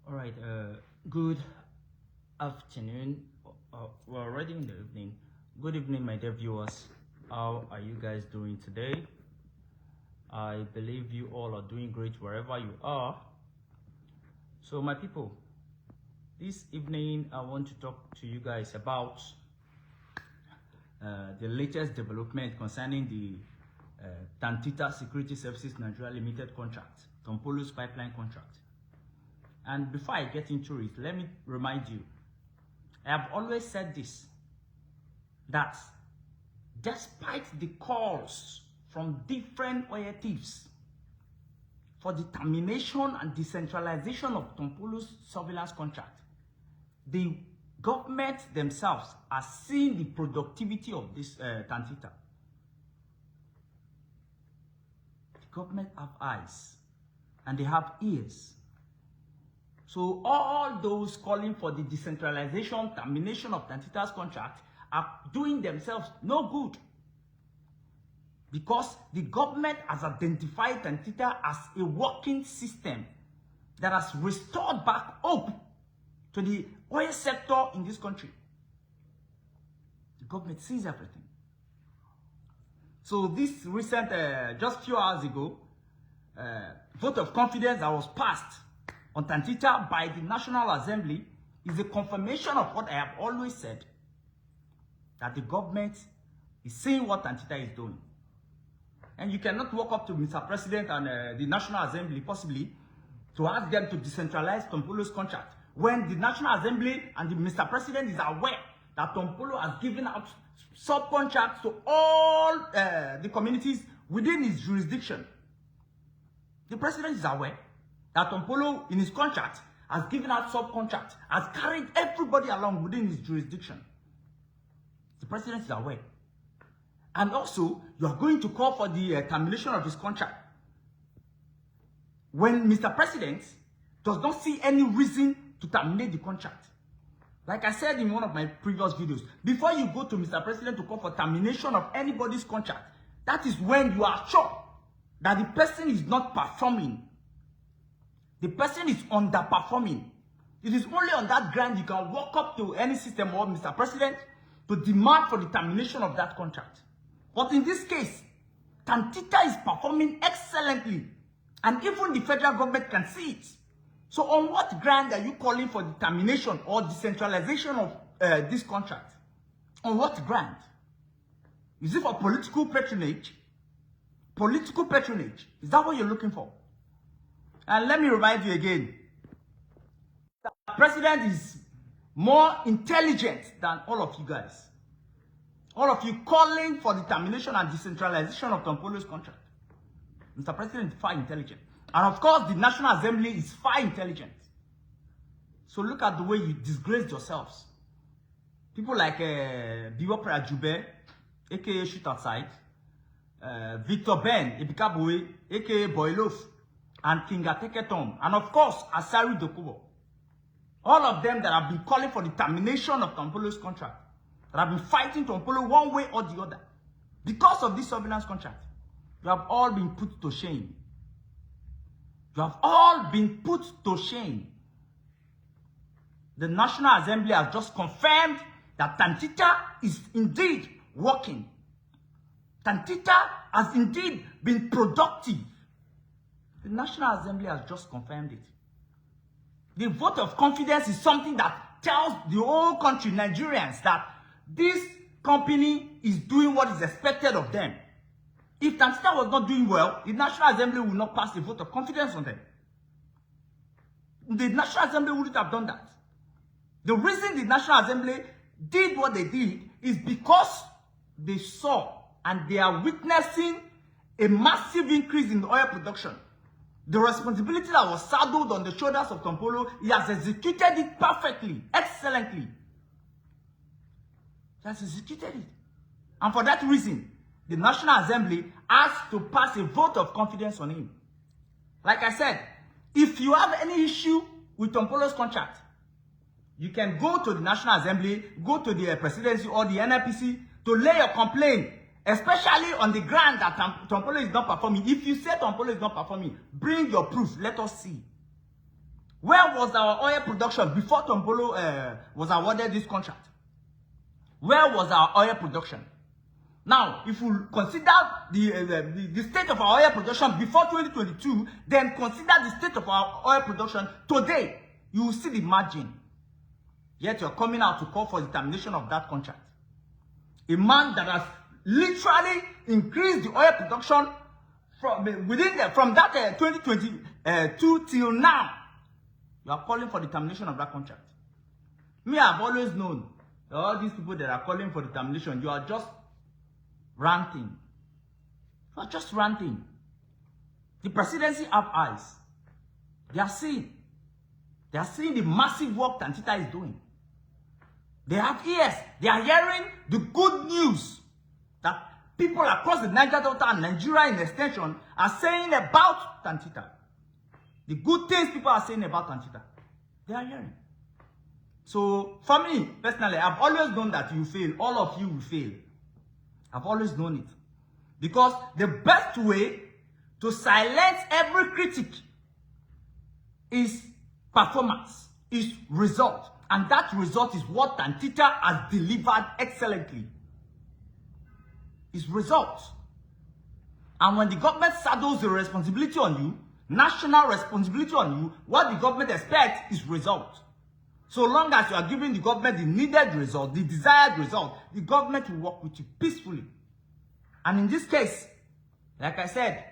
All right. Good afternoon. We're already in the evening. Good evening, my dear viewers. How are you guys doing today? I believe you all are doing great wherever you are. So, my people, this evening I want to talk to you guys about the latest development concerning the Tantita Security Services Nigeria Limited contract, Tompolo's pipeline contract. And before I get into it, let me remind you, I have always said this, that despite the calls from different oil thieves for the termination and decentralization of Tompolo's surveillance contract, the government themselves are seeing the productivity of this Tantita. The government have eyes and they have ears. So all those calling for the decentralization, termination of Tantita's contract are doing themselves no good. Because the government has identified Tantita as a working system that has restored back hope to the oil sector in this country. The government sees everything. So this recent, just few hours ago, vote of confidence that was passed on Tantita by the National Assembly is a confirmation of what I have always said, that the government is seeing what Tantita is doing. And you cannot walk up to Mr. President and the National Assembly possibly to ask them to decentralize Tompolo's contract when the National Assembly and the Mr. President is aware that Tompolo has given out subcontracts to all the communities within his jurisdiction. The President is aware that Tompolo, in his contract, has given out subcontract, has carried everybody along within his jurisdiction. The President is aware. And also, you are going to call for the termination of his contract when Mr. President does not see any reason to terminate the contract. Like I said in one of my previous videos, before you go to Mr. President to call for termination of anybody's contract, that is when you are sure that the person is not performing. The person is underperforming. It is only on that ground you can walk up to any system or Mr. President to demand for the termination of that contract. But in this case, Tantita is performing excellently. And even the federal government can see it. So on what ground are you calling for the termination or decentralization of this contract? On what ground? Is it for political patronage? Political patronage. Is that what you're looking for? And let me remind you again, the president is more intelligent than all of you guys. All of you calling for the termination and decentralization of Tompolo's contract. Mr. President is far intelligent. And of course, the National Assembly is far intelligent. So look at the way you disgraced yourselves. People like Biwo Prajube, aka Shoot Outside, Victor Ben, Ebikaboe, aka Boylof, and Kinga Teketom, and of course, Asari Dokubo. All of them that have been calling for the termination of Tompolo's contract, that have been fighting Tompolo one way or the other. Because of this surveillance contract, you have all been put to shame. You have all been put to shame. The National Assembly has just confirmed that Tantita is indeed working. Tantita has indeed been productive. The National Assembly has just confirmed it. The vote of confidence is something that tells the whole country, Nigerians, that this company is doing what is expected of them. If Tantita was not doing well, the National Assembly will not pass a vote of confidence on them. The National Assembly wouldn't have done that. The reason the National Assembly did what they did is because they saw and they are witnessing a massive increase in oil production. The responsibility that was saddled on the shoulders of Tompolo, he has executed it perfectly, excellently. He has executed it. And for that reason, the National Assembly has to pass a vote of confidence on him. Like I said, if you have any issue with Tompolo's contract, you can go to the National Assembly, go to the presidency or the NIPC to lay your complaint Especially on the ground that Tompolo is not performing. If you say Tompolo is not performing, bring your proof. Let us see. Where was our oil production before Tombolo was awarded this contract? Where was our oil production? Now, if we consider the state of our oil production before 2022, then consider the state of our oil production today, you will see the margin. Yet you're coming out to call for the termination of that contract. A man that has literally increased the oil production from that 2022 till now. You are calling for the termination of that contract. Me, I've always known that all these people that are calling for the termination, you are just ranting. You are just ranting. The presidency have eyes. They are seeing. They are seeing the massive work Tantita is doing. They have ears. They are hearing the good news that people across the Niger Delta and Nigeria in extension are saying about Tantita. The good things people are saying about Tantita, they are hearing. So, for me, personally, I've always known that you fail. All of you will fail. I've always known it. Because the best way to silence every critic is performance, is result. And that result is what Tantita has delivered excellently. It's results. And when the government saddles the responsibility on you, national responsibility on you, what the government expects is result. So long as you are giving the government the needed result, the desired result, the government will work with you peacefully. And in this case, like I said,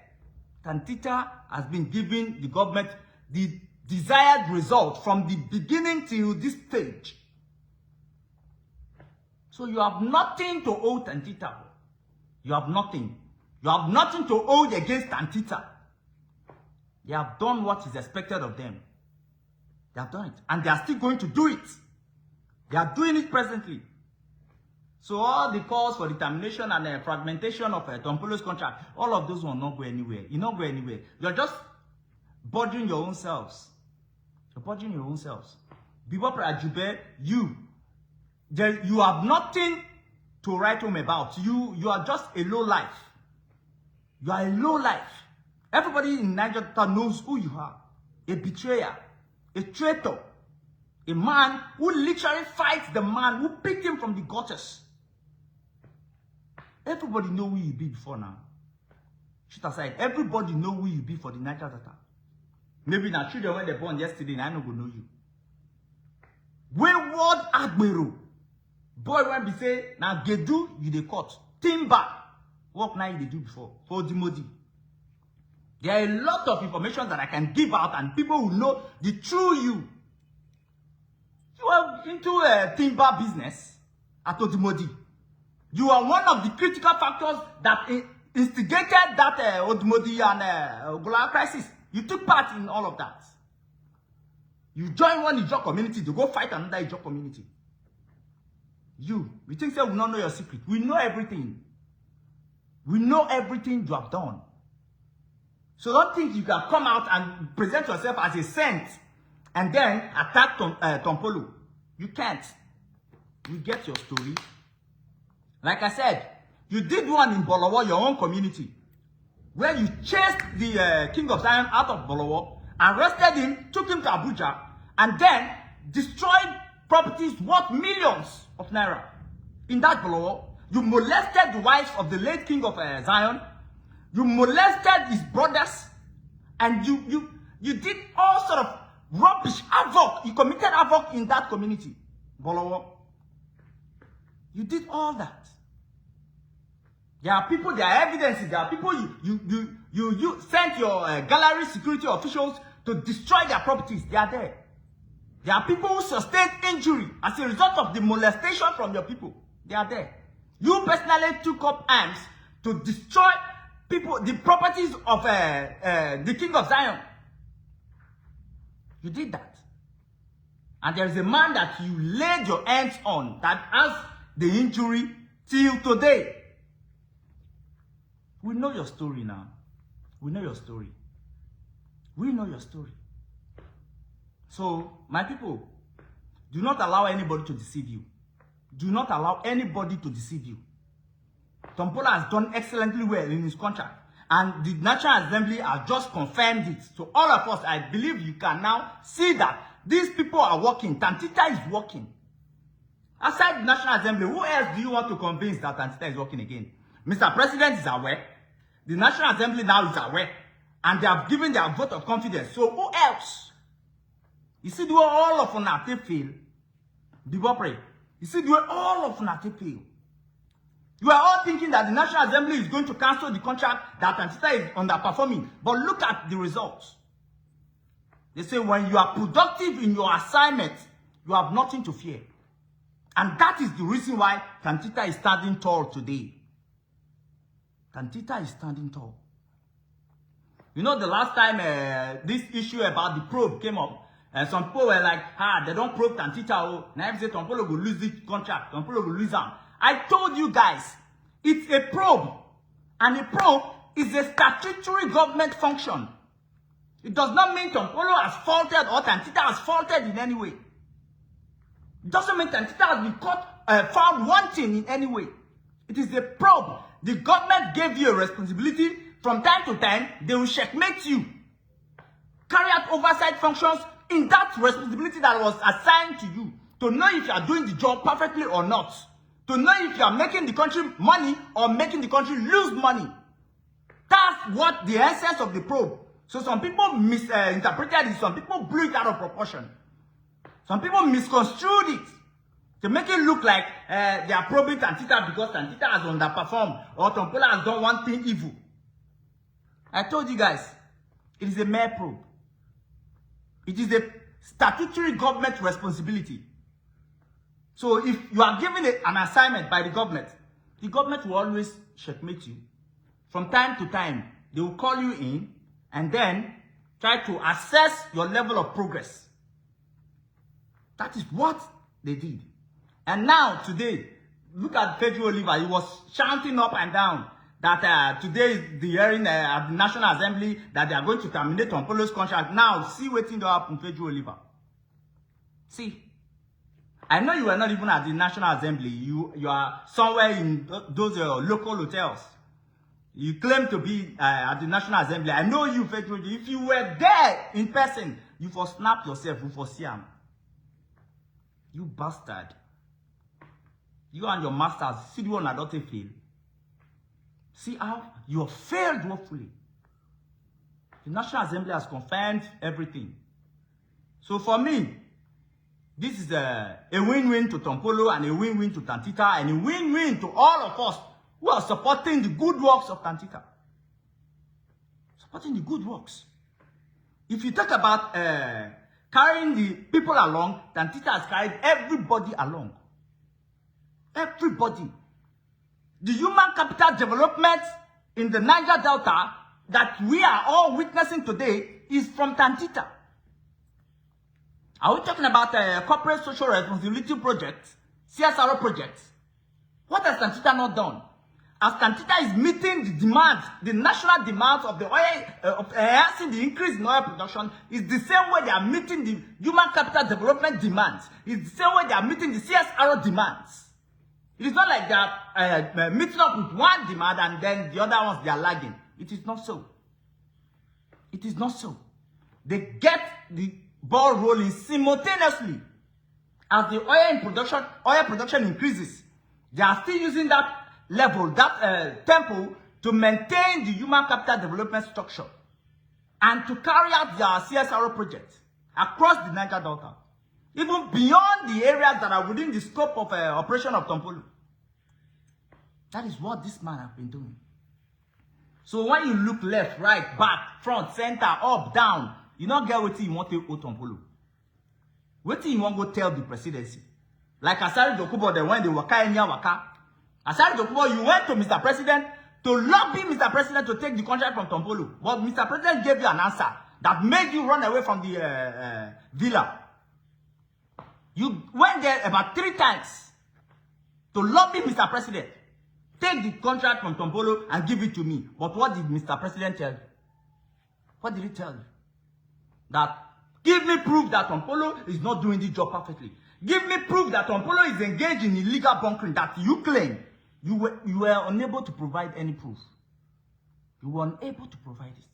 Tantita has been giving the government the desired result from the beginning till this stage. So you have nothing to owe Tantita. You have nothing. You have nothing to owe against Tantita. They have done what is expected of them. They have done it. And they are still going to do it. They are doing it presently. So all the calls for the termination and fragmentation of Tombolo's contract, all of those will not go anywhere. You not go anywhere. You're just bothering your own selves. You're bothering your own selves. Bibop Ajube, you have nothing to write home about. You are just a low life. You are a low life. Everybody in Niger knows who you are. A betrayer, a traitor, a man who literally fights the man who picked him from the gutters. Everybody know who you be before now. Shoot aside. Everybody know who you be for the Niger Delta. Maybe now children when they born yesterday, and I no go know you. Wayward Agbero. Boy when be say, now Gedu, you dey cut. Timber. Work now you dey do before. For Dimodi. There are a lot of information that I can give out and people will know the true you. You are into a timber business at Odimodi. You are one of the critical factors that instigated that Odimodi and Ogola crisis. You took part in all of that. You join one Ijaw community to go fight another Ijaw community. We think that we don't know your secret. We know everything. We know everything you have done. So don't think you can come out and present yourself as a saint and then attack Tombolo. You can't. You get your story. Like I said, you did one in Bolowo, your own community, where you chased the King of Zion out of Bolowo, arrested him, took him to Abuja, and then destroyed properties worth millions of naira. In that Bolowo, you molested the wives of the late King of Zion. You molested his brothers, and you did all sort of rubbish, havoc. You committed havoc in that community, Bolowo. You did all that. There are people, there are evidences, there are people you sent your gallery security officials to destroy their properties. They are there. There are people who sustained injury as a result of the molestation from your people. They are there. You personally took up arms to destroy people, the properties of the King of Zion. You did that. And there is a man that you laid your hands on that has the injury till today. We know your story now. We know your story. We know your story. So, my people, do not allow anybody to deceive you. Do not allow anybody to deceive you. Tombolo has done excellently well in his contract. And the National Assembly has just confirmed it. So all of us, I believe you can now see that these people are working. Tantita is working. Aside the National Assembly, who else do you want to convince that Tantita is working again? Mr. President is aware. The National Assembly now is aware. And they have given their vote of confidence. So who else? You see the way all of Onate fail. Dibopre. You see the way all of Onate fail. You are all thinking that the National Assembly is going to cancel the contract that Tantita is underperforming. But look at the results. They say when you are productive in your assignment, you have nothing to fear. And that is the reason why Tantita is standing tall today. Tantita is standing tall. You know, the last time this issue about the probe came up, some people were like, they don't probe Tantita. Oh, now if they say Tompolo will lose the contract, Tompolo will lose them. I told you guys, it's a probe. And a probe is a statutory government function. It does not mean Tompolo has faulted or Tantita has faulted in any way. It doesn't mean Tantita has been caught, found wanting in any way. It is a probe. The government gave you a responsibility. From time to time, they will checkmate you. Carry out oversight functions in that responsibility that was assigned to you. To know if you are doing the job perfectly or not. To know if you are making the country money or making the country lose money. That's what the essence of the probe. So some people misinterpreted it. Some people blew it out of proportion. Some people misconstrued it. To make it look like they are probing Tantita because Tantita has underperformed. Or Tompolo has done one thing evil. I told you guys, it is a mere probe. It is a statutory government responsibility. So if you are given an assignment by the government will always checkmate you. From time to time, they will call you in and then try to assess your level of progress. That is what they did. And now, today, look at Pedro Oliva. He was shouting up and down that today is the hearing at the National Assembly that they are going to terminate Tompolo's contract. Now, see what thing happen, Pedro Oliva. See, I know you are not even at the National Assembly. You are somewhere in those local hotels. You claim to be at the National Assembly. I know you, Pedro. If you were there in person, you for snap yourself, you for see him. You bastard. You and your masters, see the one that don't fail. See how you have failed woefully. The National Assembly has confirmed everything. So for me, this is a win-win to Tompolo and a win-win to Tantita and a win-win to all of us who are supporting the good works of Tantita. Supporting the good works. If you talk about carrying the people along, Tantita has carried everybody along. Everybody. The human capital development in the Niger Delta that we are all witnessing today is from Tantita. Are we talking about corporate social responsibility projects, CSRO projects? What has Tantita not done? As Tantita is meeting the demands, the national demands of the oil, of enhancing the increase in oil production, is the same way they are meeting the human capital development demands. It's the same way they are meeting the CSRO demands. It is not like they are meeting up with one demand and then the other ones they are lagging. It is not so. It is not so. They get the ball rolling simultaneously. As the oil production increases, they are still using that level, that tempo to maintain the human capital development structure and to carry out their CSRO projects across the Niger Delta, even beyond the areas that are within the scope of operation of Tompolo. That is what this man has been doing. So when you look left, right, back, front, center, up, down, you don't get what you want to go Tompolo. What you want to go tell the presidency? Like Asari Dokubo, they went the waka enya waka. Asari Dokubo, you went to Mr. President to lobby Mr. President to take the contract from Tompolo. But Mr. President gave you an answer that made you run away from the villa. You went there about 3 times to lobby Mr. President. Take the contract from Tompolo and give it to me. But what did Mr. President tell you? What did he tell you? That give me proof that Tompolo is not doing the job perfectly. Give me proof that Tompolo is engaged in illegal bunkering that you claim. You were unable to provide any proof. You were unable to provide it.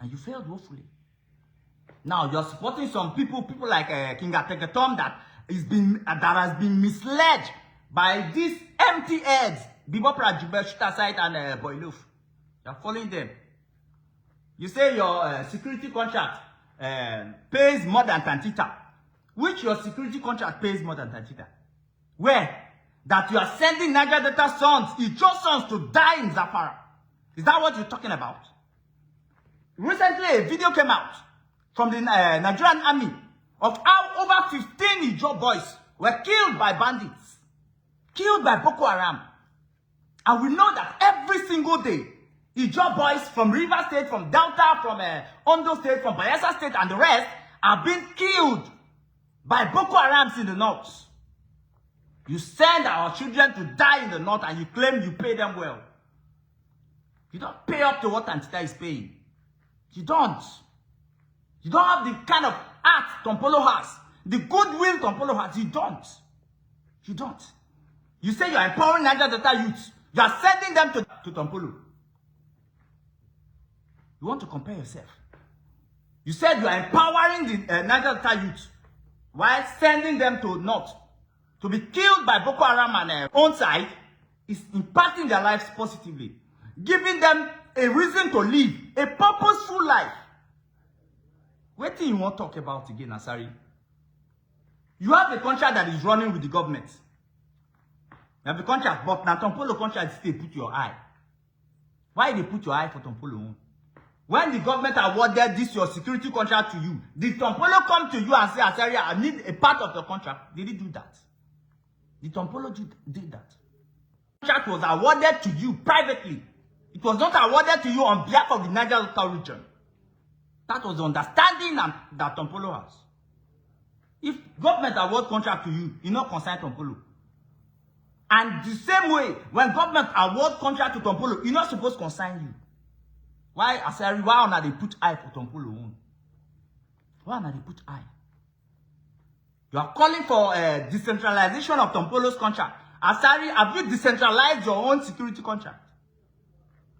And you failed woefully. Now you're supporting some people like King Ateketom that has been misled by these empty heads, Bibo Prajube, Shutasite, and Boiluf. You're following them. You say your security contract pays more than Tantita. Which your security contract pays more than Tantita? Where? That you are sending Niger Delta sons, Ijo sons, to die in Zafara. Is that what you're talking about? Recently, a video came out from the Nigerian army of how over 15 Ijo boys were killed by bandits, killed by Boko Haram. And we know that every single day, Ijo boys from River State, from Delta, from Ondo State, from Bayelsa State, and the rest are being killed by Boko Harams in the north. You send our children to die in the north and you claim you pay them well. You don't pay up to what Tantita is paying. You don't. You don't have the kind of heart Tompolo has. The goodwill Tompolo has. You don't. You don't. You say you are empowering Niger Delta youths. You are sending them to Tompolo. You want to compare yourself. You said you are empowering the Niger Delta youths while sending them to north to be killed by Boko Haram and own side is impacting their lives positively, giving them a reason to live, a purposeful life. What do you want to talk about again, Asari? You have a contract that is running with the government. You have a contract, but now Tompolo contract still put your eye. Why they put your eye for Tompolo? When the government awarded this your security contract to you, did Tompolo come to you and say, Asari, I need a part of the contract? Did he do that? Did Tompolo did that? The contract was awarded to you privately. It was not awarded to you on behalf of the Niger Delta region. That was the understanding that Tompolo has. If government award contract to you, you not consign Tompolo. And the same way, when government award contract to Tompolo, you're not supposed to consign you. Why, Asari, why not they put eye for Tompolo on? Why not they put eye? You are calling for decentralization of Tompolo's contract. Asari, have you decentralized your own security contract?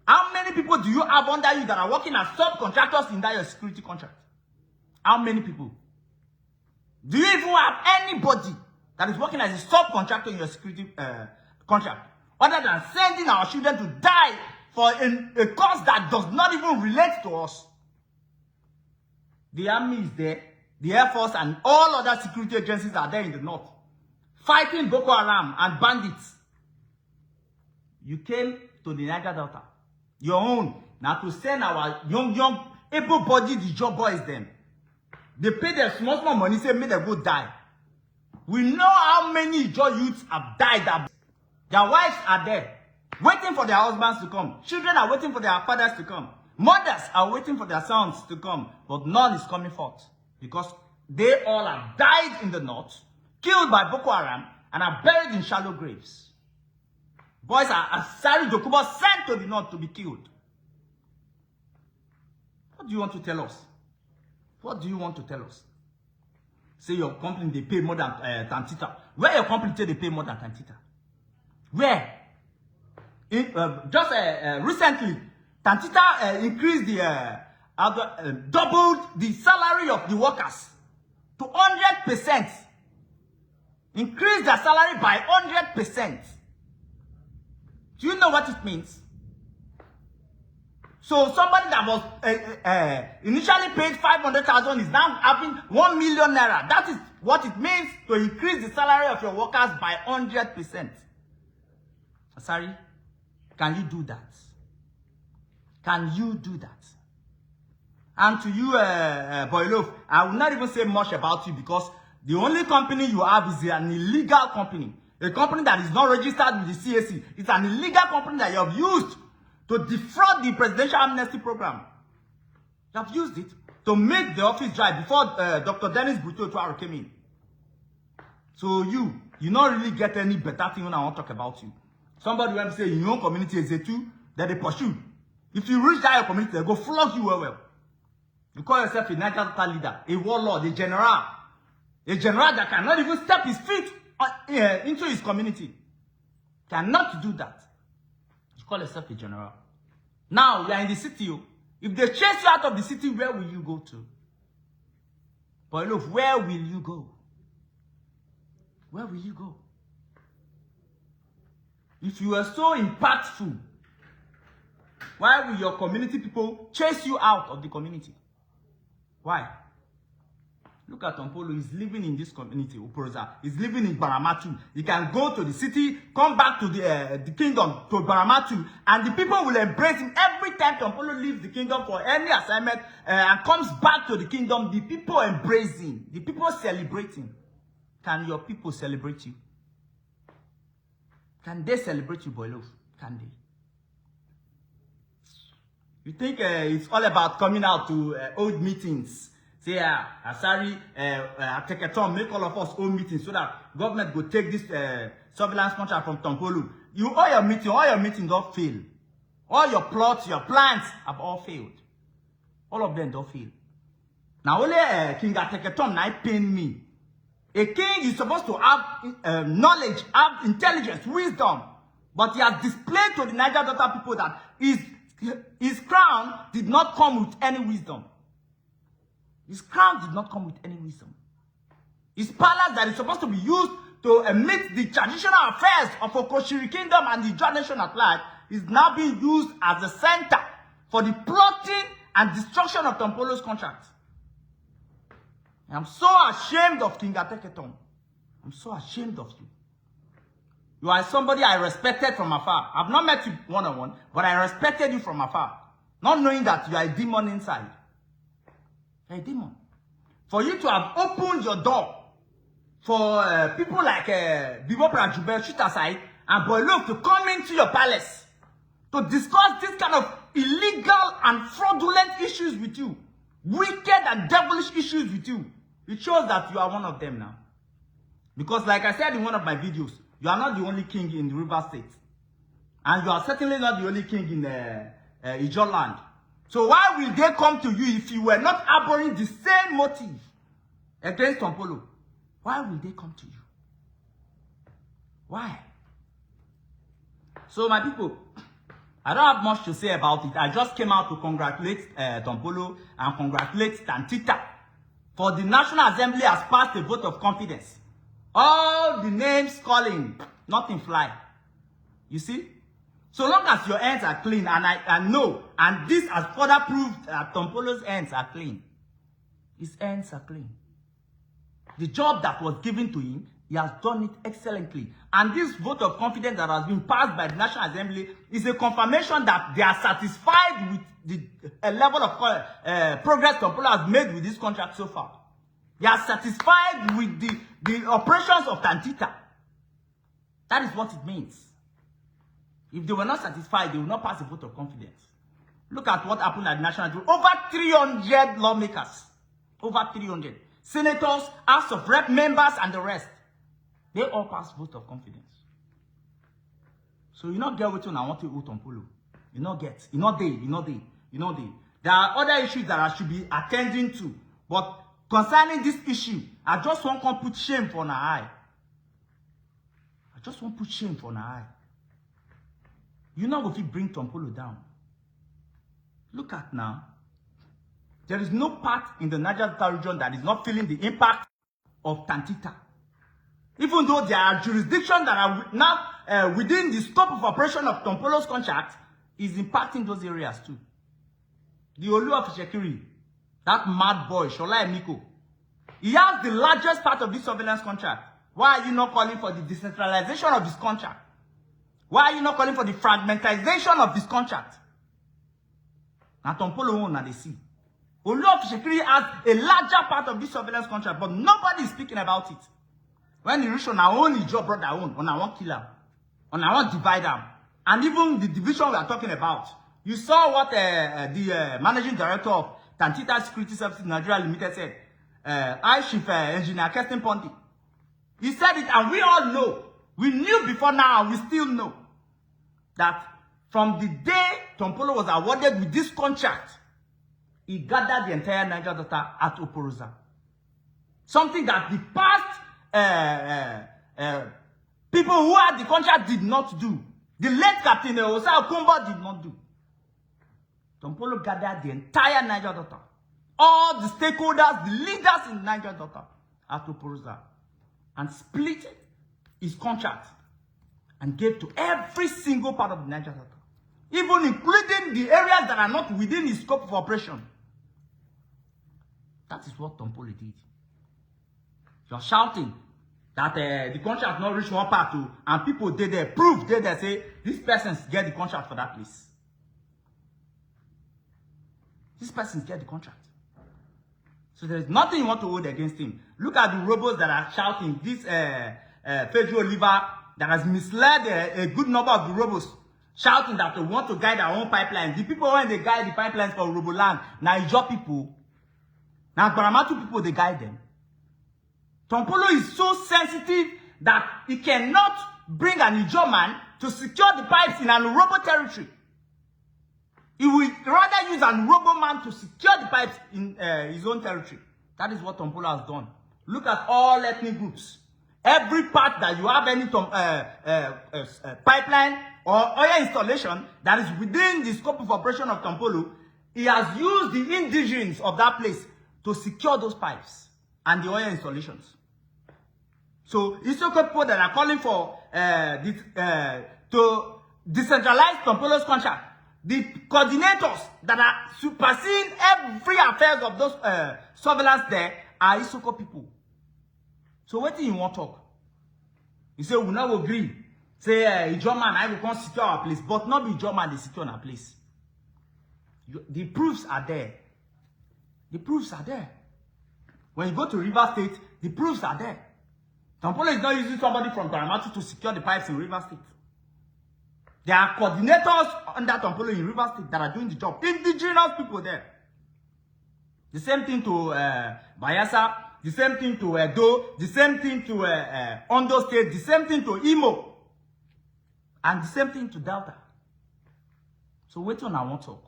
How many people do you have under you that are working as subcontractors in that your security contract? How many people? Do you even have anybody that is working as a subcontractor in your security contract? Other than sending our children to die for a cause that does not even relate to us. The army is there. The Air Force and all other security agencies are there in the north. Fighting Boko Haram and bandits. You came to the Niger Delta. Your own. Now to send our young, able-bodied Ijo boys them. They pay their small money, say, may they go die. We know how many Ijo youths have died. Their wives are there, waiting for their husbands to come. Children are waiting for their fathers to come. Mothers are waiting for their sons to come. But none is coming forth. Because they all have died in the north, killed by Boko Haram, and are buried in shallow graves. Boys are Asari Dokubo sent to the north to be killed. What do you want to tell us? What do you want to tell us? Say your company, they pay more than Tantita. Where your company say they pay more than Tantita? Where? Recently, Tantita increased doubled the salary of the workers to 100%. Increased their salary by 100%. Do you know what it means? So somebody that was initially paid 500,000 is now having 1 million naira. That is what it means to increase the salary of your workers by 100%. Sorry, can you do that? Can you do that? And to you, Boilov, I will not even say much about you because the only company you have is an illegal company. A company that is not registered with the CAC. It's an illegal company that you have used to defraud the presidential amnesty program. You have used it to make the office dry before Dr. Dennis Butotuaro came in. So you don't really get any better thing when I want to talk about you. Somebody will say in your own community is a two, that they pursue. If you reach that your community, they go flog you well. You call yourself a Niger Delta leader, a warlord, a general that cannot even step his feet into his community. Cannot do that. You call yourself a general. Now you are in the city. If they chase you out of the city, where will you go to? But look, where will you go? Where will you go? If you are so impactful, why will your community people chase you out of the community? Why? Look at Tompolo. He's living in this community, Oporoza. He's living in Baramatu. He can go to the city, come back to the kingdom, to Baramatu, and the people will embrace him. Every time Tompolo leaves the kingdom for any assignment and comes back to the kingdom, the people embrace him. The people celebrate him. Can your people celebrate you? Can they celebrate you, Boylo? Can they? You think it's all about coming out to old meetings? Say, sorry, take a turn, make all of us old meetings so that government will take this surveillance contract from Tompolo. All your meetings don't fail. All your plots, your plans have all failed. All of them don't fail. Now, only King Ateketon now pain me. A king is supposed to have knowledge, have intelligence, wisdom. But he has displayed to the Niger Delta people that his crown did not come with any wisdom. His crown did not come with any wisdom. His palace that is supposed to be used to meet the traditional affairs of Okoshiri Kingdom and the Ijaw nation at large is now being used as a center for the plotting and destruction of Tompolo's contract. I'm so ashamed of King Ateketon. I'm so ashamed of you. You are somebody I respected from afar. I've not met you one-on-one, but I respected you from afar. Not knowing that you are a demon inside. You're a demon. For you to have opened your door for people like Bibo Prajube, Shitasai, and Boylo to come into your palace to discuss this kind of illegal and fraudulent issues with you. Wicked and devilish issues with you. It shows that you are one of them now. Because like I said in one of my videos, you are not the only king in the River State. And you are certainly not the only king in Ijaw land. So why will they come to you if you were not harboring the same motive against Tompolo? Why will they come to you? Why? So my people, I don't have much to say about it. I just came out to congratulate Tompolo and congratulate Tantita. For the National Assembly has passed a vote of confidence. All the names calling, nothing fly. You see? So long as your hands are clean, and I know, and this has further proved that Tompolo's hands are clean. His hands are clean. The job that was given to him, he has done it excellently. And this vote of confidence that has been passed by the National Assembly is a confirmation that they are satisfied with the level of progress Tompolo has made with this contract so far. They are satisfied with the operations of Tantita. That is what it means. If they were not satisfied, they will not pass a vote of confidence. Look at what happened at the National Assembly. Over 300 lawmakers. Over 300. Senators, House of Rep members, and the rest. They all passed vote of confidence. So you not get what you want to vote on Tompolo. You not get. You not there. There are other issues that I should be attending to. But concerning this issue, I just want to put shame for an eye. I just want to put shame for an eye. You know if you bring Tompolo down. Look at now. There is no part in the Niger Delta region that is not feeling the impact of Tantita. Even though there are jurisdictions that are now within the scope of operation of Tompolo's contract, is impacting those areas too. The Olu of Shekiri, that mad boy, Shola Emiko, he has the largest part of this surveillance contract. Why are you not calling for the decentralization of this contract? Why are you not calling for the fragmentization of this contract? Now Tompolo won't they see. Olu of Shekiri has a larger part of this surveillance contract, but nobody is speaking about it. When the reach on our own, his job brought our own, on our own killer, on our own divide them. And even the division we are talking about. You saw what the managing director of Tantita Security Services Nigeria Limited said. I Chief Engineer Kestin Ponti. He said it, and we all know. We knew before now, and we still know. That from the day Tompolo was awarded with this contract, he gathered the entire Niger Delta at Oporoza. Something that the past people who had the contract did not do. The late Captain Osa Okombo did not do. Tompolo gathered the entire Niger Delta. All the stakeholders, the leaders in Niger Delta, Ato Porosa, and split his contract and gave to every single part of the Niger Delta, even including the areas that are not within his scope of operation. That is what Tompolo did. You're shouting that the contract not reached one part too, and people did there, proof did there, say this person get the contract for that place. This person get the contract. So there is nothing you want to hold against him. Look at the robots that are shouting. This Pedro Oliva that has misled a good number of the robots, shouting that they want to guide their own pipelines. The people when they guide the pipelines for Roboland, now Ijaw people, now Gbaramatu people, they guide them. Tompolo is so sensitive that he cannot bring an Ijaw man to secure the pipes in an Urobo territory. He will rather use an Urobo man to secure the pipes in his own territory. That is what Tompolo has done. Look at all ethnic groups. Every part that you have any pipeline or oil installation that is within the scope of operation of Tompolo, he has used the indigenes of that place to secure those pipes and the oil installations. So, Isoko people that are calling for to decentralize Tompolo's contract, the coordinators that are superseding every affairs of those surveillance there are Isoko people. So what do you want to talk? You say, we now agree. Say, Ijaw man, I will come secure our place. But not be Ijaw man, they secure our place. The proofs are there. The proofs are there. When you go to River State, the proofs are there. Tompolo is not using somebody from Gbaramatu to secure the pipes in River State. There are coordinators under Tompolo in River State that are doing the job. Indigenous people there. The same thing to Bayelsa, the same thing to Edo, the same thing to Ondo State, the same thing to Imo, and the same thing to Delta. So wait on I want to talk.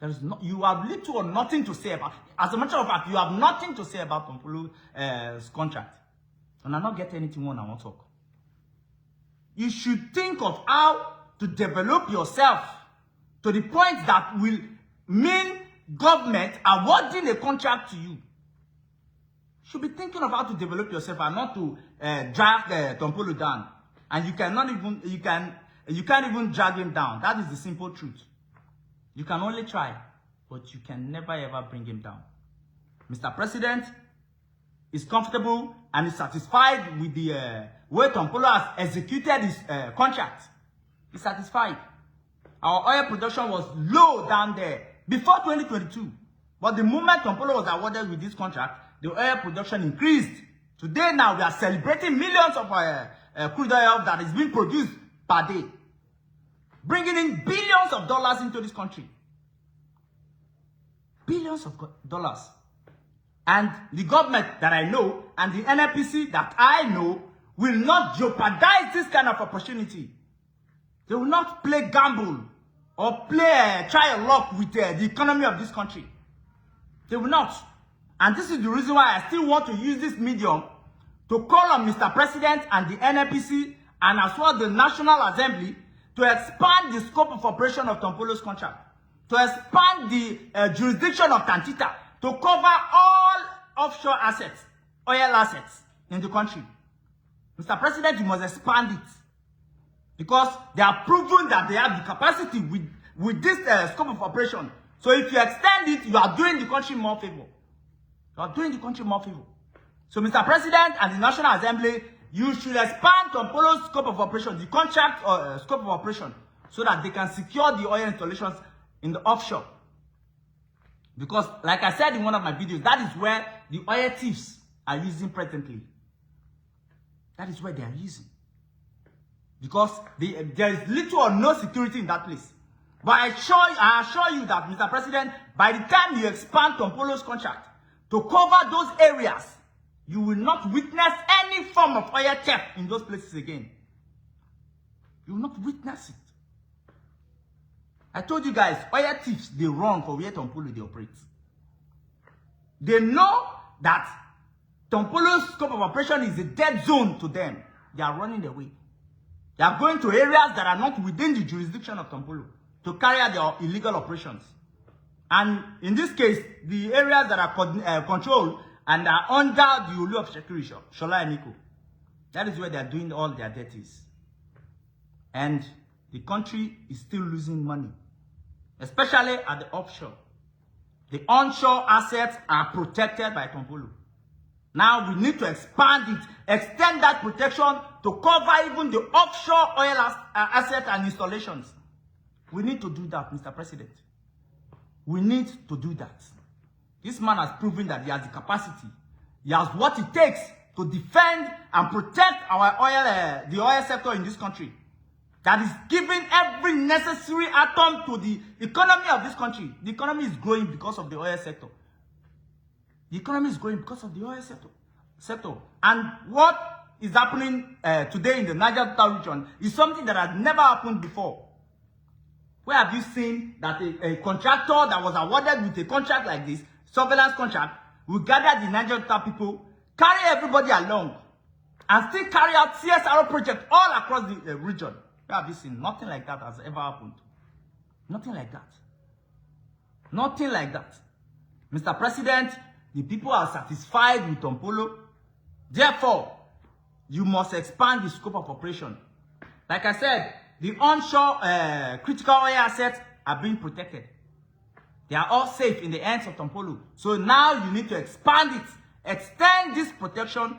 There is no, you have little or nothing to say about it. As a matter of fact, you have nothing to say about Tompolo's contract. And I not get anything on I want to talk. You should think of how to develop yourself to the point that will mean government awarding a contract to you. You should be thinking of how to develop yourself and not to drag Tompolo down. And you cannot even you can't even drag him down. That is the simple truth. You can only try, but you can never ever bring him down. Mr. President is comfortable and is satisfied with the way Tompolo has executed his contract. He's satisfied. Our oil production was low down there before 2022. But the moment Tompolo was awarded with this contract, the oil production increased. Today now we are celebrating millions of crude oil that is being produced per day. Bringing in billions of dollars into this country. Billions of dollars. And the government that I know and the NNPC that I know will not jeopardize this kind of opportunity. They will not play gamble or play try a luck with the economy of this country. They will not. And this is the reason why I still want to use this medium to call on Mr. President and the NNPC and as well the National Assembly to expand the scope of operation of Tompolo's contract, to expand the jurisdiction of Tantita, to cover all offshore assets, oil assets in the country. Mr. President, you must expand it. Because they are proven that they have the capacity with this scope of operation. So if you extend it, you are doing the country more favor. You are doing the country more favor. So Mr. President and the National Assembly, you should expand Tompolo's scope of operation, the contract scope of operation, so that they can secure the oil installations in the offshore. Because, like I said in one of my videos, that is where the oil thieves are using presently. That is where they are using. Because there is little or no security in that place. But I assure you that, Mr. President, by the time you expand Tompolo's contract to cover those areas, you will not witness any form of oil theft in those places again. You will not witness it. I told you guys, oil thieves, they run for where Tompolo they operate. They know that Tompolo's scope of operation is a dead zone to them. They are running away. They are going to areas that are not within the jurisdiction of Tompolo to carry out their illegal operations. And in this case, the areas that are controlled and are under the Olu of Shekiri, Shola Emiko, that is where they are doing all their dirties. And the country is still losing money, especially at the offshore. The onshore assets are protected by Tompolo. Now we need to expand it, extend that protection to cover even the offshore oil assets and installations. We need to do that, Mr. President. We need to do that. This man has proven that he has the capacity. He has what it takes to defend and protect our oil, the oil sector in this country. That is giving every necessary atom to the economy of this country. The economy is growing because of the oil sector. The economy is growing because of the oil sector. And what is happening today in the Niger Delta region is something that has never happened before. Where have you seen that a contractor that was awarded with a contract like this, surveillance contract, will gather the Niger Delta people, carry everybody along, and still carry out CSRO projects all across the region? Where have you seen? Nothing like that has ever happened. Nothing like that. Nothing like that. Mr. President, the people are satisfied with Tompolo. Therefore, you must expand the scope of operation. Like I said, the onshore critical oil assets are being protected. They are all safe in the hands of Tompolo. So now you need to expand it. Extend this protection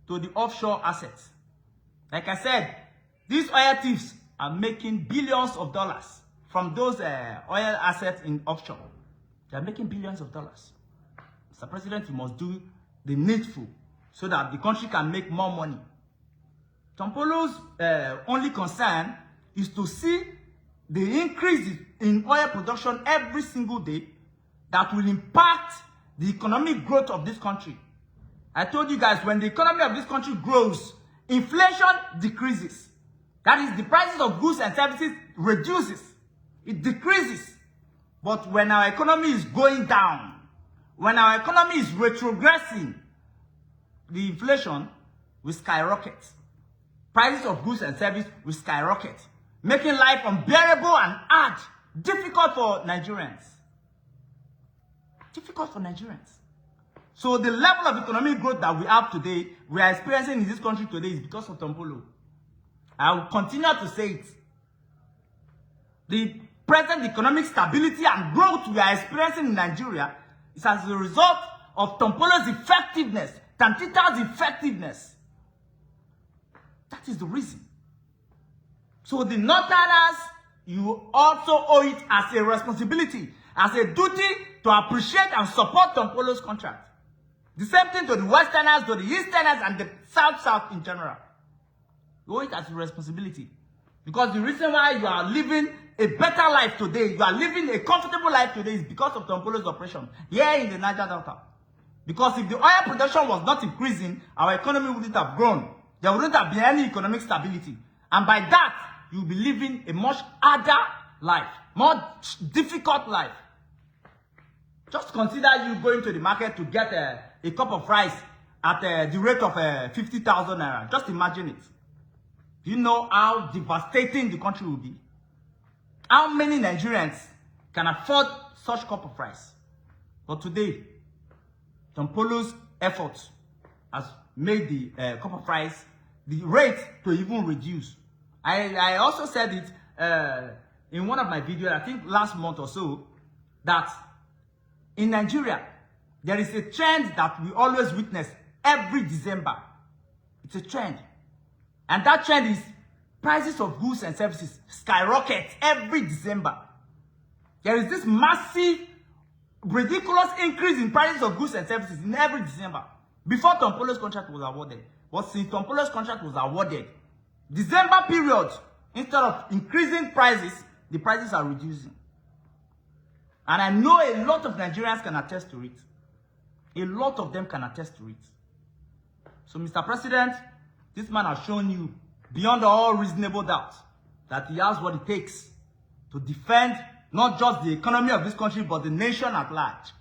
to the offshore assets. Like I said, these oil thieves are making billions of dollars from those oil assets in offshore. They are making billions of dollars. Mr. President, you must do the needful so that the country can make more money. Tompolo's only concern is to see the increase in oil production every single day that will impact the economic growth of this country. I told you guys, when the economy of this country grows, inflation decreases. That is, the prices of goods and services reduces. It decreases. But when our economy is going down, when our economy is retrogressing, the inflation will skyrocket. Prices of goods and services will skyrocket, making life unbearable and hard, difficult for Nigerians. Difficult for Nigerians. So the level of economic growth that we have today, we are experiencing in this country today, is because of Tompolo. I will continue to say it. The present economic stability and growth we are experiencing in Nigeria is as a result of Tompolo's effectiveness, Tantita's effectiveness. That is the reason. So the Northerners, you also owe it as a responsibility, as a duty to appreciate and support Tompolo's contract. The same thing to the Westerners, to the Easterners, and the South in general. You owe it as a responsibility. Because the reason why you are living a better life today, you are living a comfortable life today, is because of Tompolo's operation here in the Niger Delta. Because if the oil production was not increasing, our economy wouldn't have grown. There wouldn't have been any economic stability. And by that, you'll be living a much harder life, more difficult life. Just consider you going to the market to get a cup of rice at the rate of 50,000 naira. Just imagine it. Do you know how devastating the country will be? How many Nigerians can afford such cup of rice? But today, Tompolo's efforts has made the cup of rice, the rate to even reduce. I also said it in one of my videos, I think last month or so, that in Nigeria, there is a trend that we always witness every December. It's a trend. And that trend is prices of goods and services skyrocket every December. There is this massive, ridiculous increase in prices of goods and services in every December. Before Tompolo's contract was awarded. But since Tompolo's contract was awarded, December period, instead of increasing prices, the prices are reducing. And I know a lot of Nigerians can attest to it. A lot of them can attest to it. So, Mr. President, this man has shown you, beyond all reasonable doubt, that he has what it takes to defend not just the economy of this country, but the nation at large.